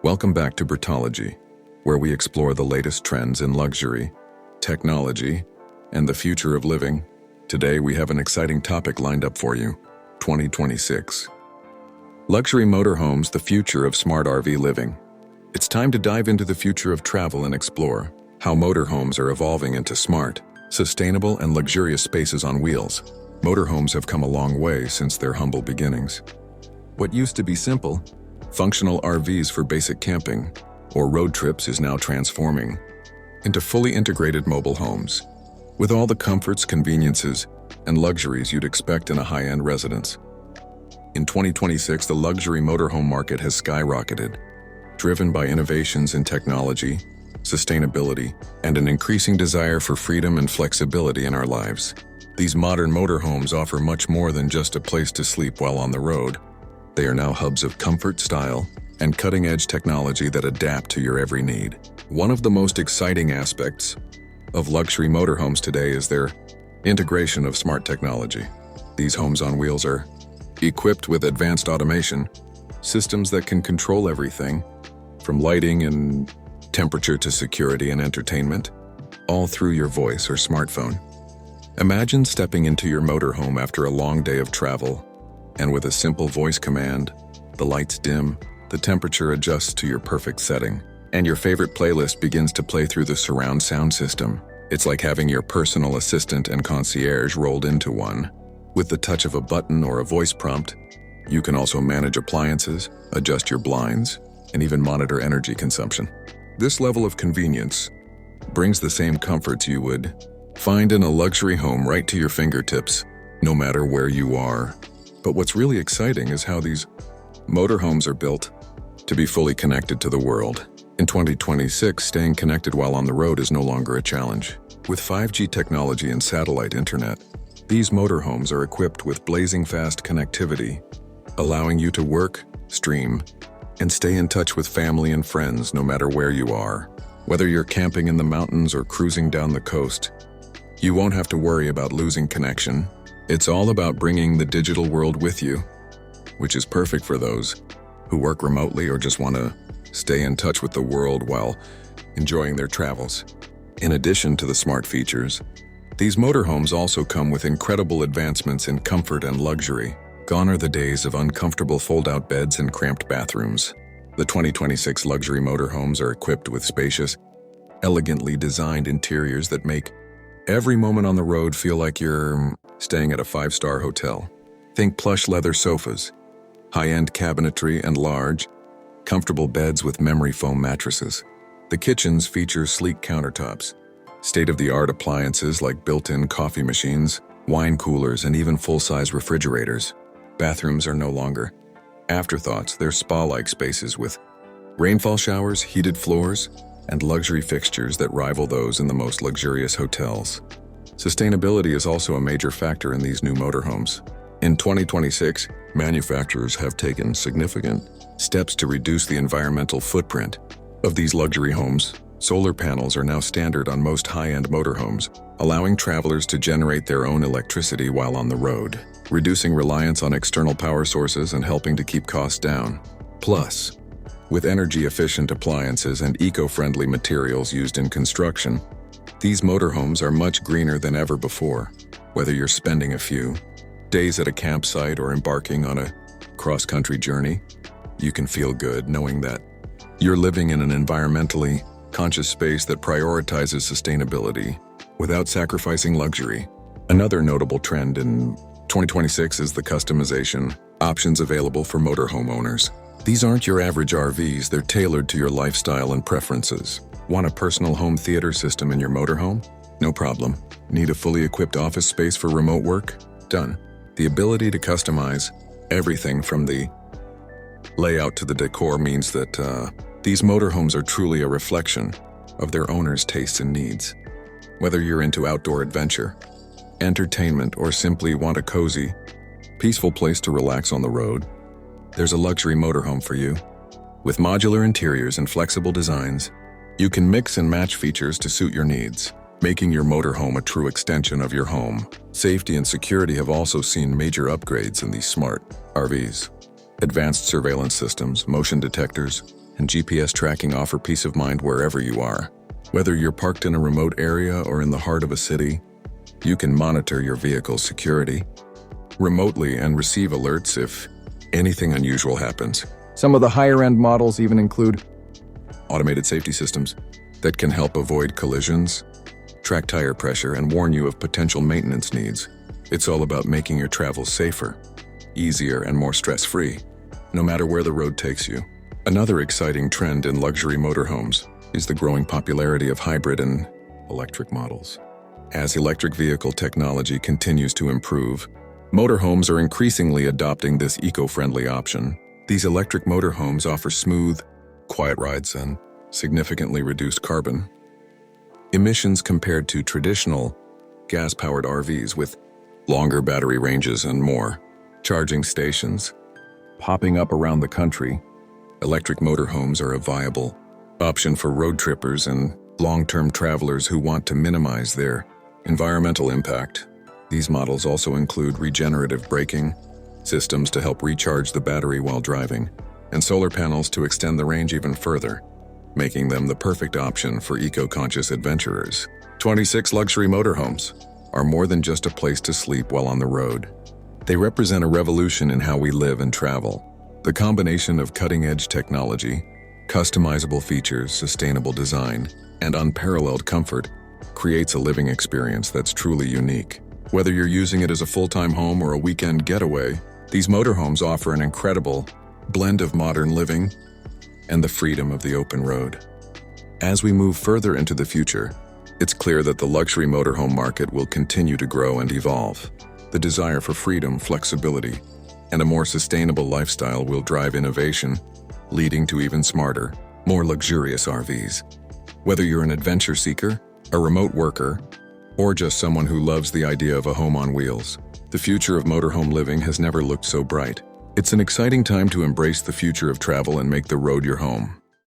Welcome back to Bertology, where we explore the latest trends in luxury, technology, and the future of living. Today we have an exciting topic lined up for you: 2026. Luxury motorhomes, the future of smart RV living. It's time to dive into the future of travel and explore how motorhomes are evolving into smart, sustainable, and luxurious spaces on wheels. Motorhomes have come a long way since their humble beginnings. What used to be simple, functional RVs for basic camping or road trips is now transforming into fully integrated mobile homes, with all the comforts, conveniences, and luxuries you'd expect in a high-end residence. In 2026, the luxury motorhome market has skyrocketed, driven by innovations in technology, sustainability, and an increasing desire for freedom and flexibility in our lives. These modern motorhomes offer much more than just a place to sleep while on the road. They are now hubs of comfort, style, and cutting-edge technology that adapt to your every need. One of the most exciting aspects of luxury motorhomes today is their integration of smart technology. These homes on wheels are equipped with advanced automation, systems that can control everything, from lighting and temperature to security and entertainment, all through your voice or smartphone. Imagine stepping into your motorhome after a long day of travel, and with a simple voice command, the lights dim, the temperature adjusts to your perfect setting, and your favorite playlist begins to play through the surround sound system. It's like having your personal assistant and concierge rolled into one. With the touch of a button or a voice prompt, you can also manage appliances, adjust your blinds, and even monitor energy consumption. This level of convenience brings the same comforts you would find in a luxury home right to your fingertips, no matter where you are. But what's really exciting is how these motorhomes are built to be fully connected to the world. In 2026, staying connected while on the road is no longer a challenge. With 5G technology and satellite internet, these motorhomes are equipped with blazing fast connectivity, allowing you to work, stream, and stay in touch with family and friends no matter where you are. Whether you're camping in the mountains or cruising down the coast, you won't have to worry about losing connection. It's all about bringing the digital world with you, which is perfect for those who work remotely or just want to stay in touch with the world while enjoying their travels. In addition to the smart features, these motorhomes also come with incredible advancements in comfort and luxury. Gone are the days of uncomfortable fold-out beds and cramped bathrooms. The 2026 luxury motorhomes are equipped with spacious, elegantly designed interiors that make every moment on the road feel like you're staying at a 5-star hotel. Think plush leather sofas, high-end cabinetry, and large, comfortable beds with memory foam mattresses. The kitchens feature sleek countertops, state-of-the-art appliances like built-in coffee machines, wine coolers, and even full-size refrigerators. Bathrooms are no longer afterthoughts. They're spa-like spaces with rainfall showers, heated floors, and luxury fixtures that rival those in the most luxurious hotels. Sustainability is also a major factor in these new motorhomes. In 2026, manufacturers have taken significant steps to reduce the environmental footprint of these luxury homes. Solar panels are now standard on most high-end motorhomes, allowing travelers to generate their own electricity while on the road, reducing reliance on external power sources and helping to keep costs down. Plus, with energy-efficient appliances and eco-friendly materials used in construction, these motorhomes are much greener than ever before. Whether you're spending a few days at a campsite or embarking on a cross-country journey, you can feel good knowing that you're living in an environmentally conscious space that prioritizes sustainability without sacrificing luxury. Another notable trend in 2026 is the customization options available for motorhome owners. These aren't your average RVs, they're tailored to your lifestyle and preferences. Want a personal home theater system in your motorhome? No problem. Need a fully equipped office space for remote work? Done. The ability to customize everything from the layout to the decor means that these motorhomes are truly a reflection of their owners' tastes and needs. Whether you're into outdoor adventure, entertainment, or simply want a cozy, peaceful place to relax on the road, there's a luxury motorhome for you. With modular interiors and flexible designs, you can mix and match features to suit your needs, making your motorhome a true extension of your home. Safety and security have also seen major upgrades in these smart RVs. Advanced surveillance systems, motion detectors, and GPS tracking offer peace of mind wherever you are. Whether you're parked in a remote area or in the heart of a city, you can monitor your vehicle's security remotely and receive alerts if anything unusual happens. Some of the higher-end models even include automated safety systems that can help avoid collisions, track tire pressure, and warn you of potential maintenance needs. It's all about making your travel safer, easier, and more stress-free, no matter where the road takes you. Another exciting trend in luxury motorhomes is the growing popularity of hybrid and electric models. As electric vehicle technology continues to improve, motorhomes are increasingly adopting this eco-friendly option. These electric motorhomes offer smooth, quiet rides and significantly reduced carbon emissions compared to traditional gas-powered RVs with longer battery ranges and more charging stations popping up around the country. Electric motorhomes are a viable option for road trippers and long-term travelers who want to minimize their environmental impact. These models also include regenerative braking systems to help recharge the battery while driving, and solar panels to extend the range even further, making them the perfect option for eco-conscious adventurers. 26 luxury motorhomes are more than just a place to sleep while on the road. They represent a revolution in how we live and travel. The combination of cutting-edge technology, customizable features, sustainable design, and unparalleled comfort creates a living experience that's truly unique. Whether you're using it as a full-time home or a weekend getaway, these motorhomes offer an incredible blend of modern living and the freedom of the open road. As we move further into the future, it's clear that the luxury motorhome market will continue to grow and evolve. The desire for freedom, flexibility, and a more sustainable lifestyle will drive innovation, leading to even smarter, more luxurious RVs. Whether you're an adventure seeker, a remote worker, or just someone who loves the idea of a home on wheels, the future of motorhome living has never looked so bright. It's an exciting time to embrace the future of travel and make the road your home.